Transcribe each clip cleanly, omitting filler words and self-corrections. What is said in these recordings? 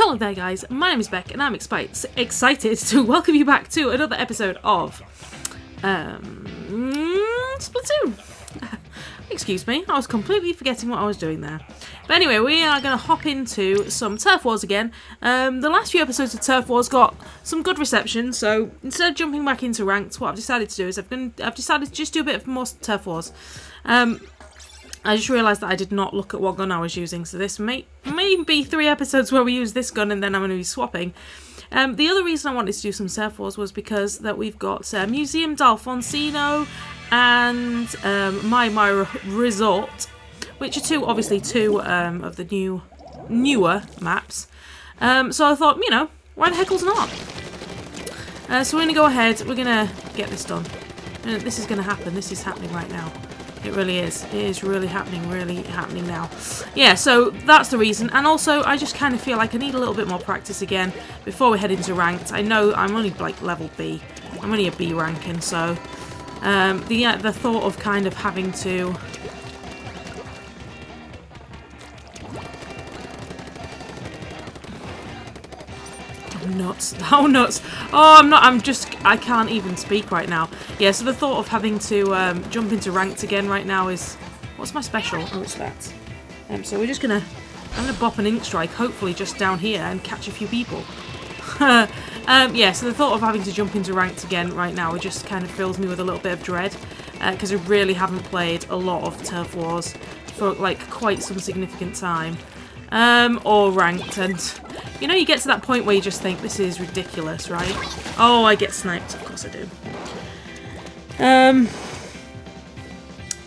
Hello there guys, my name is Beck and I'm excited to welcome you back to another episode of Splatoon. Excuse me, I was completely forgetting what I was doing there. But anyway, we are going to hop into some Turf Wars again. The last few episodes of Turf Wars got some good reception, so instead of jumping back into ranked, what I've decided to do is I've decided to just do a bit of more Turf Wars. I just realised that I did not look at what gun I was using, so this may be 3 episodes where we use this gun and then I'm going to be swapping. The other reason I wanted to do some Turf Wars was because that we've got Museum d'Alfonsino and Mahi-Mahi Resort, which are obviously two of the newer maps. So I thought, you know, why the heckles not? So we're going to go ahead, we're going to get this done. And this is going to happen, this is happening right now. It really is. It is really happening now. Yeah, so that's the reason. And also, I just kind of feel like I need a little bit more practice again before we head into ranked. I know I'm only like level B. I'm only a B ranking, so the thought of kind of having to nuts. Oh, nuts. Oh, I can't even speak right now. Yeah, so the thought of having to jump into ranked again right now is... What's my special? Oh, it's that. So we're just I'm gonna bop an ink strike, hopefully just down here, and catch a few people. Yeah, so the thought of having to jump into ranked again right now, it just kind of fills me with a little bit of dread, because I really haven't played a lot of Turf Wars for, like, quite some significant time. Or ranked, and you know, you get to that point where you just think this is ridiculous, right? Oh, I get sniped, of course I do.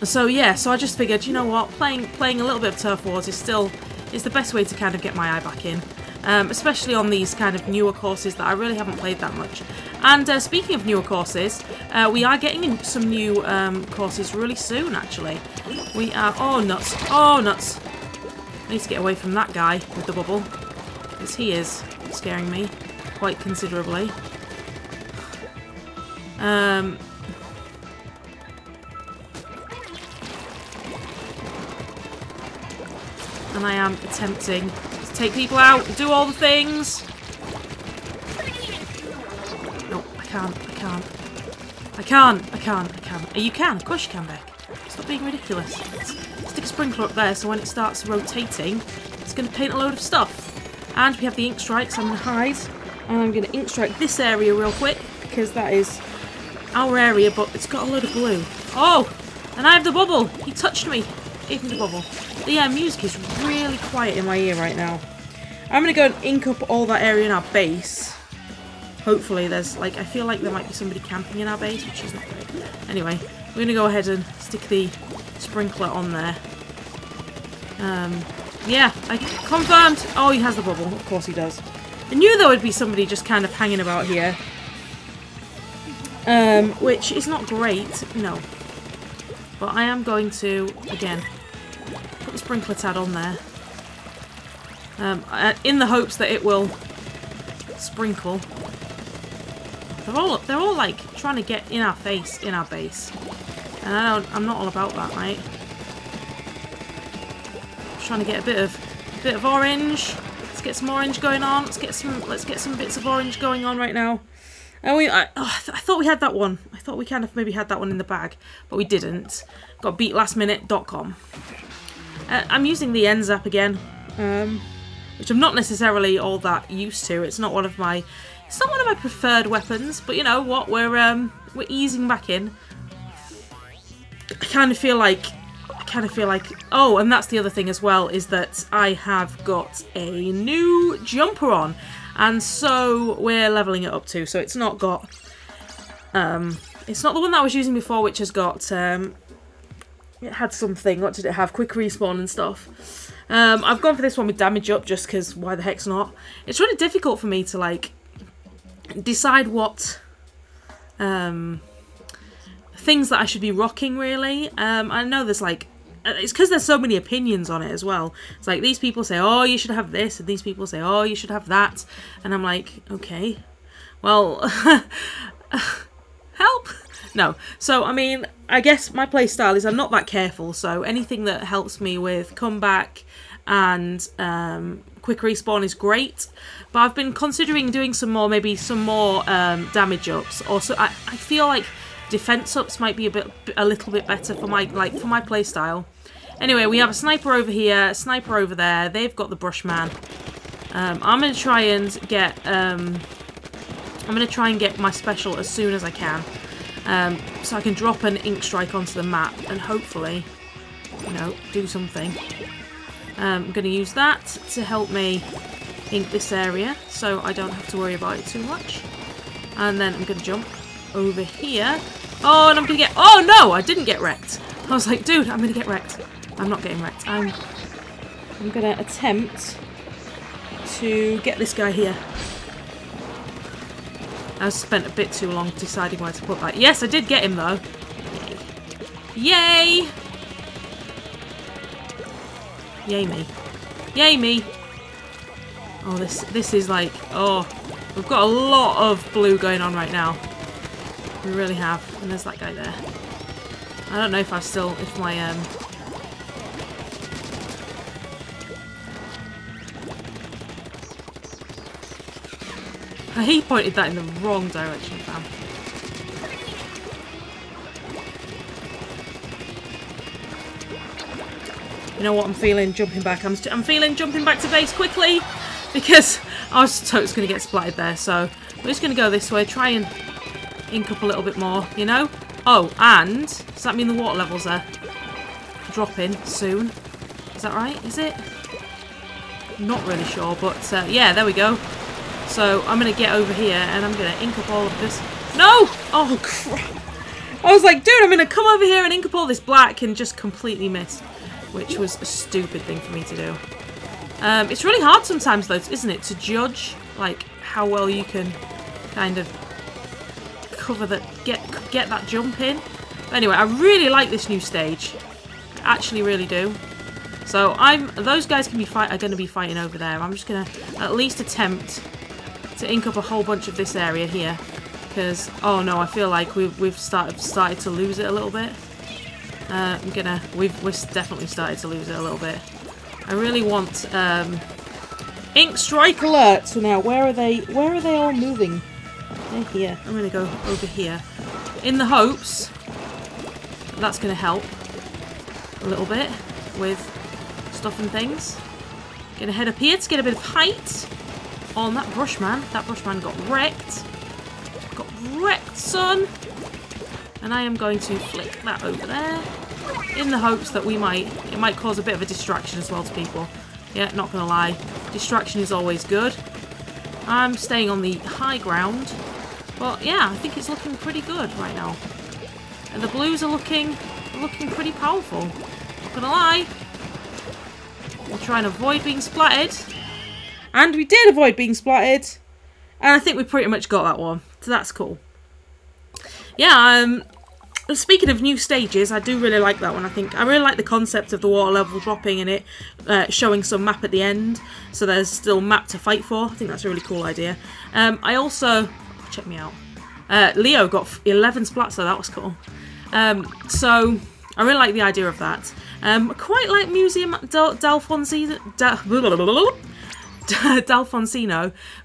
So yeah, so I just figured, you know what, playing a little bit of Turf Wars is the best way to kind of get my eye back in, especially on these kind of newer courses that I really haven't played that much. And speaking of newer courses, we are getting in some new courses really soon. Actually, we are. Oh nuts! Oh nuts! I need to get away from that guy with the bubble, because he is scaring me quite considerably. And I am attempting to take people out, do all the things. No, I can't. You can, of course you can, Beck. Stop being ridiculous. Stick a sprinkler up there so when it starts rotating, it's going to paint a load of stuff. And we have the ink strikes. I'm going to hide, and I'm going to ink strike this area real quick, because that is our area, but it's got a load of glue. Oh, and I have the bubble. He touched me. Gave me the bubble. The music is really quiet in my ear right now. I'm going to go and ink up all that area in our base. Hopefully there's, like, I feel like there might be somebody camping in our base, which is not good. Anyway, we're going to go ahead and stick the sprinkler on there. Yeah, I confirmed. Oh, he has the bubble. Of course he does. I knew there would be somebody just kind of hanging about here. Which is not great, no. But I am going to, again, put the sprinkler tad on there. In the hopes that it will sprinkle. They're all like trying to get in our face, in our base. And I'm not all about that, right? Just trying to get a bit of orange. Let's get some orange going on. Let's get some bits of orange going on right now. And I thought we had that one. I thought we kind of maybe had that one in the bag, but we didn't. Got beat lastminute.com. I'm using the N-Zap again, which I'm not necessarily all that used to. It's not one of my preferred weapons, but you know what? We're easing back in. I kind of feel like. Oh, and that's the other thing as well, is that I have got a new jumper on. And so we're leveling it up too. So it's not got, it's not the one that I was using before, which has got, it had something, what did it have? Quick respawn and stuff. I've gone for this one with damage up just because why the heck's not. It's really difficult for me to like, decide what, things that I should be rocking really. I know there's like, it's because there's so many opinions on it as well. It's like these people say, oh, you should have this, and these people say, oh, you should have that. And I'm like, okay, well, help. No. So, I mean, I guess my play style is I'm not that careful, so anything that helps me with comeback and quick respawn is great, but I've been considering doing some more, maybe some more damage ups. Also, I feel like defense ups might be a little bit better for my play style. Anyway, we have a sniper over here, a sniper over there. They've got the brush man. I'm gonna try and get my special as soon as I can, so I can drop an ink strike onto the map and hopefully, you know, do something. I'm going to use that to help me ink this area so I don't have to worry about it too much. And then I'm going to jump over here. Oh, and I'm going to get... Oh, no! I didn't get wrecked. I was like, dude, I'm going to get wrecked. I'm not getting wrecked. I'm going to attempt to get this guy here. I spent a bit too long deciding where to put that. Yes, I did get him, though. Yay! Yay me. Yay me! Oh, this is like... Oh, we've got a lot of blue going on right now. We really have. And there's that guy there. I don't know if I've still... If my... He pointed that in the wrong direction, fam. You know what I'm feeling? Jumping back. I'm feeling jumping back to base quickly because I was totally going to get splattered there. So we're just going to go this way, try and ink up a little bit more, you know? Oh, and does that mean the water levels are dropping soon? Is that right? Is it? Not really sure, but yeah, there we go. So I'm going to get over here and I'm going to ink up all of this. No! Oh, crap. I was like, dude, I'm going to come over here and ink up all this black and just completely miss. Which was a stupid thing for me to do. It's really hard sometimes, though, isn't it? To judge, like, how well you can kind of cover that, get that jump in. But anyway, I really like this new stage. I actually really do. So those guys are going to be fighting over there. I'm just going to at least attempt to ink up a whole bunch of this area here, because oh no, I feel like we've started to lose it a little bit. We've definitely started to lose it a little bit. I really want ink strike alert. So now where are they all moving? They're here. I'm gonna go over here in the hopes that's gonna help a little bit with stuff and things. Gonna head up here to get a bit of height on that brush man. That brush man got wrecked. Got wrecked, son. And I am going to flick that over there in the hopes that it might cause a bit of a distraction as well to people. Yeah, not gonna lie. Distraction is always good. I'm staying on the high ground. But yeah, I think it's looking pretty good right now. And the blues are looking pretty powerful. Not gonna lie. We'll try and avoid being splattered. And we did avoid being splattered. And I think we pretty much got that one. So that's cool. Yeah, speaking of new stages, I do really like that one. I really like the concept of the water level dropping and it showing some map at the end. So there's still map to fight for. I think that's a really cool idea. I also... Check me out. Leo got 11 splats, so that was cool. So I really like the idea of that. Quite like Museum Dalfonsino,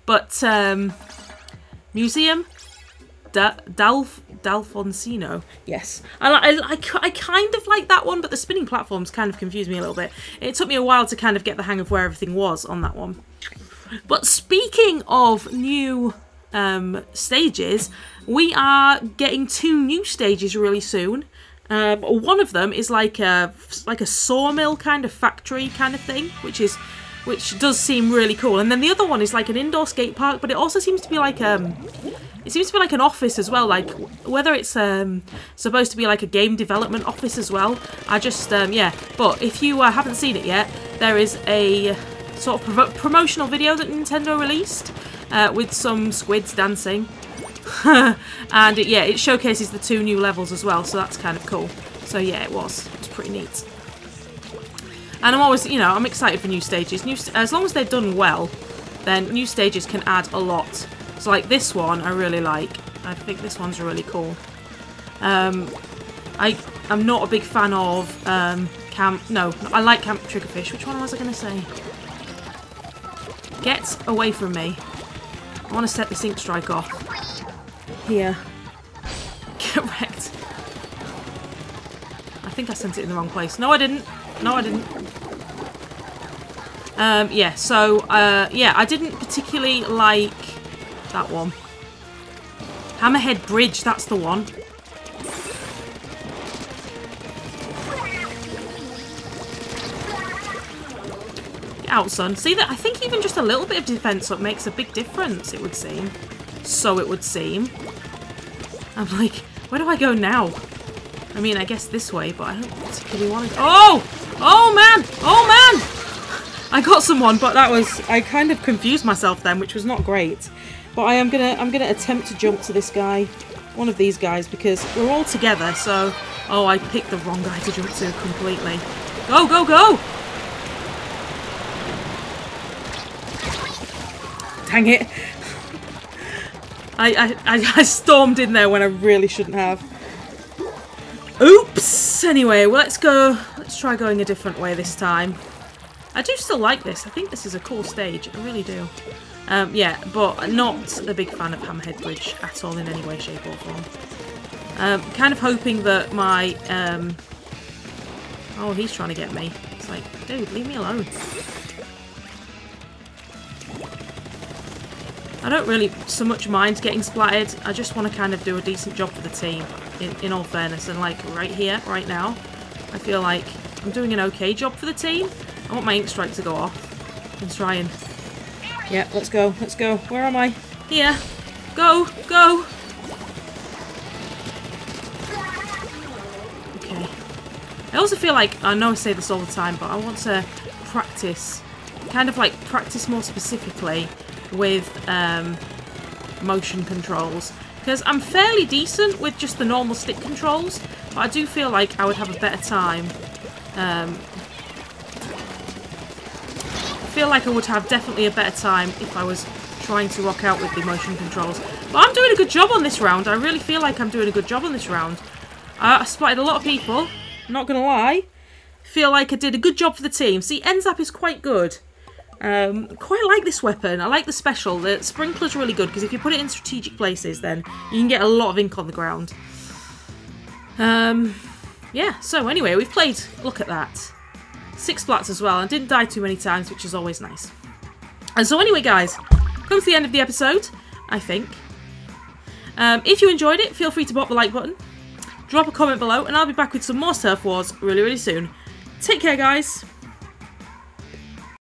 but Museum Dalfonsino. Yes, I kind of like that one, but the spinning platforms kind of confused me a little bit. It took me a while to kind of get the hang of where everything was on that one. But speaking of new stages, we are getting 2 new stages really soon. One of them is like a sawmill kind of factory kind of thing, which does seem really cool. And then the other one is like an indoor skate park, but it also seems to be like an office as well, like whether it's supposed to be like a game development office as well. I just yeah. But if you haven't seen it yet, there is a sort of promotional video that Nintendo released with some squids dancing. And it showcases the 2 new levels as well, so that's kind of cool. So yeah, it was pretty neat. And I'm always, you know, I'm excited for new stages. As long as they're done well, then new stages can add a lot. So like this one, I really like. I think this one's really cool. I'm not a big fan of Camp. No, I like Camp Triggerfish. Which one was I going to say? Get away from me. I want to set this ink strike off. Here. Get wrecked. I think I sent it in the wrong place. No, I didn't. No, I didn't. Yeah, so, yeah, I didn't particularly like that one. Hammerhead Bridge, that's the one. Get out, son. See that? I think even just a little bit of defense up makes a big difference, it would seem. So it would seem. I'm like, where do I go now? I mean, I guess this way, but I don't particularly want to go. Oh! Oh, man! Oh, man! I got someone, but that was... I kind of confused myself then, which was not great. But I'm gonna attempt to jump to this guy. One of these guys, because we're all together, so... Oh, I picked the wrong guy to jump to completely. Go, go, go! Dang it. I stormed in there when I really shouldn't have. Oops! Anyway, well, let's go. Let's try going a different way this time. I do still like this. I think this is a cool stage. I really do. Yeah, but not a big fan of Hammerhead Bridge at all in any way, shape or form. Kind of hoping that my... Oh, he's trying to get me. It's like, dude, leave me alone. I don't really so much mind getting splattered. I just want to kind of do a decent job for the team, in all fairness. And like right here, right now, I feel like I'm doing an okay job for the team. I want my ink strike to go off and try and... Yeah, let's go, let's go. Where am I? Here. Go, go. Okay. I also feel like, I know I say this all the time, but I want to practice, kind of like practice more specifically with motion controls, because I'm fairly decent with just the normal stick controls, but I do feel like I would have a better time. I feel like I would have definitely a better time if I was trying to rock out with the motion controls. But I'm doing a good job on this round. I really feel like I'm doing a good job on this round. I spotted a lot of people, I'm not gonna lie. Feel like I did a good job for the team. See, N-Zap is quite good. Quite like this weapon. I like the special. The sprinkler's really good because if you put it in strategic places, then you can get a lot of ink on the ground. Yeah, so anyway, we've played, look at that, 6 splats as well, and didn't die too many times, which is always nice. And so anyway, guys, comes to the end of the episode, I think. If you enjoyed it, feel free to pop the like button, drop a comment below, and I'll be back with some more Turf Wars really, really soon. Take care, guys.